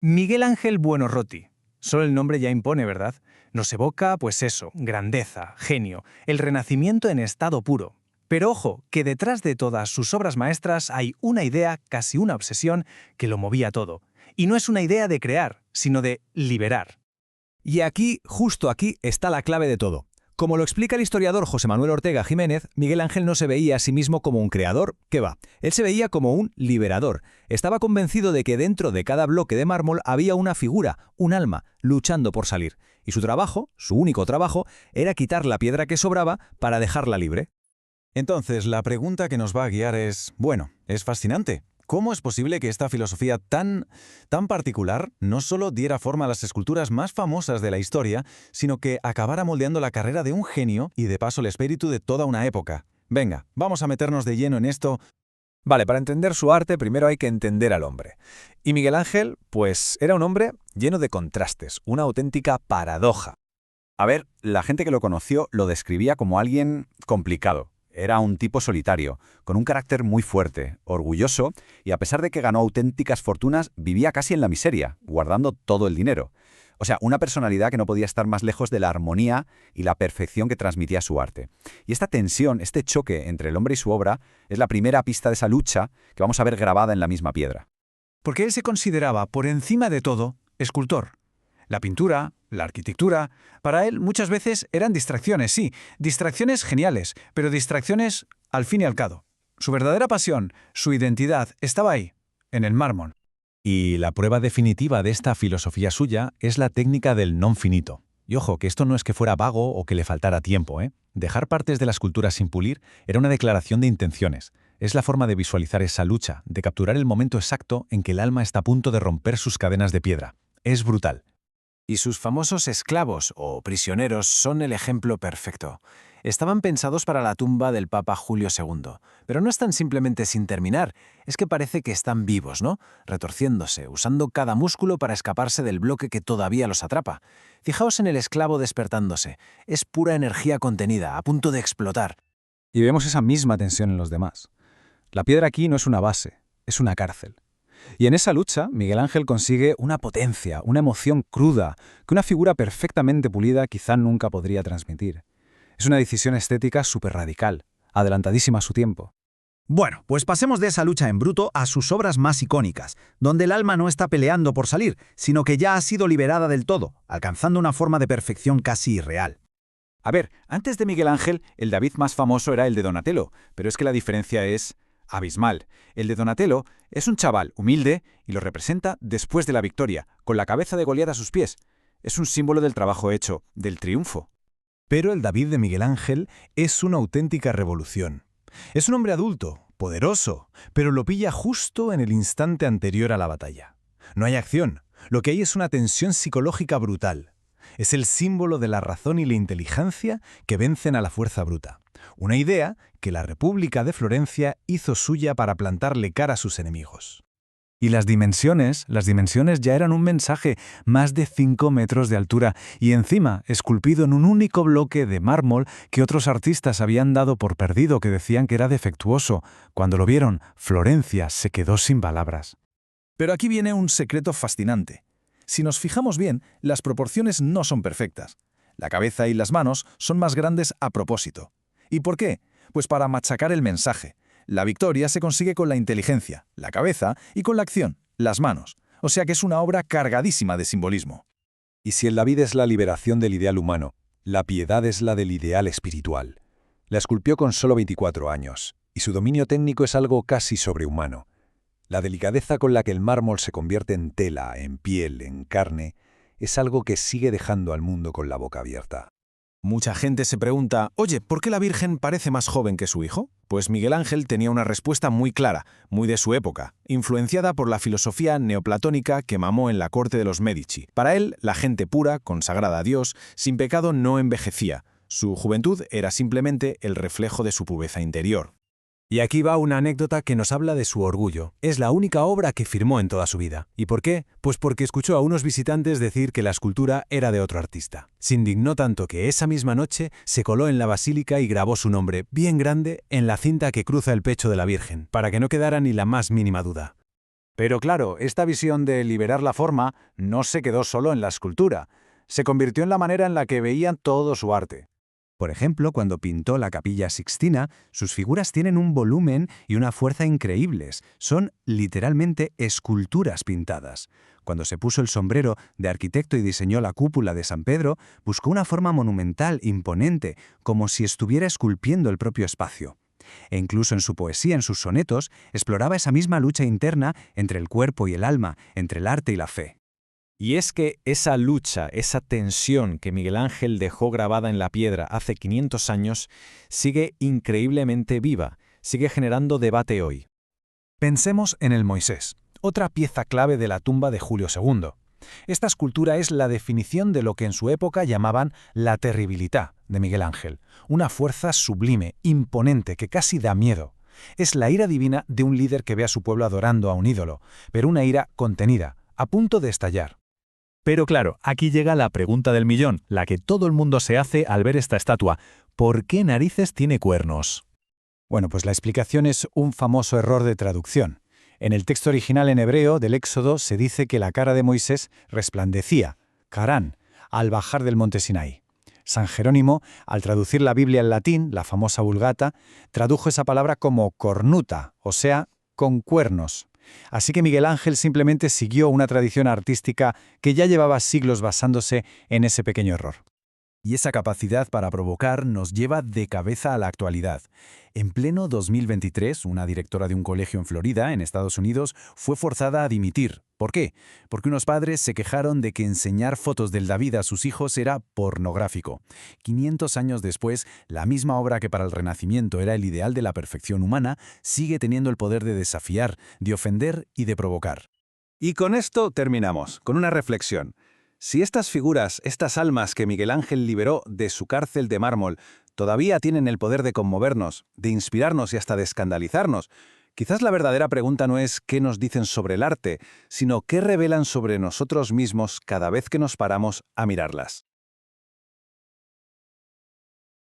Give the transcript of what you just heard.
Miguel Ángel Buonarroti. Solo el nombre ya impone, ¿verdad? Nos evoca, pues eso, grandeza, genio, el Renacimiento en estado puro. Pero ojo, que detrás de todas sus obras maestras hay una idea, casi una obsesión, que lo movía todo. Y no es una idea de crear, sino de liberar. Y aquí, justo aquí, está la clave de todo. Como lo explica el historiador José Manuel Ortega Jiménez, Miguel Ángel no se veía a sí mismo como un creador, ¿qué va? Él se veía como un liberador. Estaba convencido de que dentro de cada bloque de mármol había una figura, un alma, luchando por salir. Y su trabajo, su único trabajo, era quitar la piedra que sobraba para dejarla libre. Entonces, la pregunta que nos va a guiar es, bueno, es fascinante. ¿Cómo es posible que esta filosofía tan particular no solo diera forma a las esculturas más famosas de la historia, sino que acabara moldeando la carrera de un genio y de paso el espíritu de toda una época? Venga, vamos a meternos de lleno en esto. Vale, para entender su arte primero hay que entender al hombre. Y Miguel Ángel, pues era un hombre lleno de contrastes, una auténtica paradoja. A ver, la gente que lo conoció lo describía como alguien complicado. Era un tipo solitario, con un carácter muy fuerte, orgulloso, y a pesar de que ganó auténticas fortunas, vivía casi en la miseria, guardando todo el dinero. O sea, una personalidad que no podía estar más lejos de la armonía y la perfección que transmitía su arte. Y esta tensión, este choque entre el hombre y su obra, es la primera pista de esa lucha que vamos a ver grabada en la misma piedra. Porque él se consideraba, por encima de todo, escultor. La pintura, la arquitectura, para él muchas veces eran distracciones, sí, distracciones geniales, pero distracciones al fin y al cabo. Su verdadera pasión, su identidad, estaba ahí, en el mármol. Y la prueba definitiva de esta filosofía suya es la técnica del non finito. Y ojo, que esto no es que fuera vago o que le faltara tiempo, ¿eh? Dejar partes de la escultura sin pulir era una declaración de intenciones. Es la forma de visualizar esa lucha, de capturar el momento exacto en que el alma está a punto de romper sus cadenas de piedra. Es brutal. Y sus famosos esclavos o prisioneros son el ejemplo perfecto. Estaban pensados para la tumba del Papa Julio II, pero no están simplemente sin terminar, es que parece que están vivos, ¿no? Retorciéndose, usando cada músculo para escaparse del bloque que todavía los atrapa. Fijaos en el esclavo despertándose, es pura energía contenida, a punto de explotar. Y vemos esa misma tensión en los demás. La piedra aquí no es una base, es una cárcel. Y en esa lucha, Miguel Ángel consigue una potencia, una emoción cruda, que una figura perfectamente pulida quizá nunca podría transmitir. Es una decisión estética súper radical, adelantadísima a su tiempo. Bueno, pues pasemos de esa lucha en bruto a sus obras más icónicas, donde el alma no está peleando por salir, sino que ya ha sido liberada del todo, alcanzando una forma de perfección casi irreal. A ver, antes de Miguel Ángel, el David más famoso era el de Donatello, pero es que la diferencia es abismal. El de Donatello es un chaval humilde y lo representa después de la victoria, con la cabeza de Goliat a sus pies. Es un símbolo del trabajo hecho, del triunfo. Pero el David de Miguel Ángel es una auténtica revolución. Es un hombre adulto, poderoso, pero lo pilla justo en el instante anterior a la batalla. No hay acción, lo que hay es una tensión psicológica brutal. Es el símbolo de la razón y la inteligencia que vencen a la fuerza bruta. Una idea que la República de Florencia hizo suya para plantarle cara a sus enemigos. Y las dimensiones ya eran un mensaje, más de 5 metros de altura y encima esculpido en un único bloque de mármol que otros artistas habían dado por perdido, que decían que era defectuoso. Cuando lo vieron, Florencia se quedó sin palabras. Pero aquí viene un secreto fascinante. Si nos fijamos bien, las proporciones no son perfectas. La cabeza y las manos son más grandes a propósito. ¿Y por qué? Pues para machacar el mensaje. La victoria se consigue con la inteligencia, la cabeza y con la acción, las manos. O sea que es una obra cargadísima de simbolismo. Y si el David es la liberación del ideal humano, la piedad es la del ideal espiritual. La esculpió con solo 24 años, y su dominio técnico es algo casi sobrehumano. La delicadeza con la que el mármol se convierte en tela, en piel, en carne, es algo que sigue dejando al mundo con la boca abierta. Mucha gente se pregunta, oye, ¿por qué la Virgen parece más joven que su hijo? Pues Miguel Ángel tenía una respuesta muy clara, muy de su época, influenciada por la filosofía neoplatónica que mamó en la corte de los Medici. Para él, la gente pura, consagrada a Dios, sin pecado no envejecía. Su juventud era simplemente el reflejo de su pureza interior. Y aquí va una anécdota que nos habla de su orgullo. Es la única obra que firmó en toda su vida. ¿Y por qué? Pues porque escuchó a unos visitantes decir que la escultura era de otro artista. Se indignó tanto que esa misma noche se coló en la basílica y grabó su nombre, bien grande, en la cinta que cruza el pecho de la Virgen, para que no quedara ni la más mínima duda. Pero claro, esta visión de liberar la forma no se quedó solo en la escultura, se convirtió en la manera en la que veían todo su arte. Por ejemplo, cuando pintó la Capilla Sixtina, sus figuras tienen un volumen y una fuerza increíbles. Son literalmente esculturas pintadas. Cuando se puso el sombrero de arquitecto y diseñó la cúpula de San Pedro, buscó una forma monumental, imponente, como si estuviera esculpiendo el propio espacio. E incluso en su poesía, en sus sonetos, exploraba esa misma lucha interna entre el cuerpo y el alma, entre el arte y la fe. Y es que esa lucha, esa tensión que Miguel Ángel dejó grabada en la piedra hace 500 años, sigue increíblemente viva, sigue generando debate hoy. Pensemos en el Moisés, otra pieza clave de la tumba de Julio II. Esta escultura es la definición de lo que en su época llamaban la terribilità de Miguel Ángel, una fuerza sublime, imponente, que casi da miedo. Es la ira divina de un líder que ve a su pueblo adorando a un ídolo, pero una ira contenida, a punto de estallar. Pero claro, aquí llega la pregunta del millón, la que todo el mundo se hace al ver esta estatua. ¿Por qué narices tiene cuernos? Bueno, pues la explicación es un famoso error de traducción. En el texto original en hebreo del Éxodo se dice que la cara de Moisés resplandecía, Karán, al bajar del monte Sinaí. San Jerónimo, al traducir la Biblia al latín, la famosa Vulgata, tradujo esa palabra como cornuta, o sea, con cuernos. Así que Miguel Ángel simplemente siguió una tradición artística que ya llevaba siglos basándose en ese pequeño error. Y esa capacidad para provocar nos lleva de cabeza a la actualidad. En pleno 2023, una directora de un colegio en Florida, en Estados Unidos, fue forzada a dimitir. ¿Por qué? Porque unos padres se quejaron de que enseñar fotos del David a sus hijos era pornográfico. 500 años después, la misma obra que para el Renacimiento era el ideal de la perfección humana, sigue teniendo el poder de desafiar, de ofender y de provocar. Y con esto terminamos, con una reflexión. Si estas figuras, estas almas que Miguel Ángel liberó de su cárcel de mármol, todavía tienen el poder de conmovernos, de inspirarnos y hasta de escandalizarnos, quizás la verdadera pregunta no es qué nos dicen sobre el arte, sino qué revelan sobre nosotros mismos cada vez que nos paramos a mirarlas.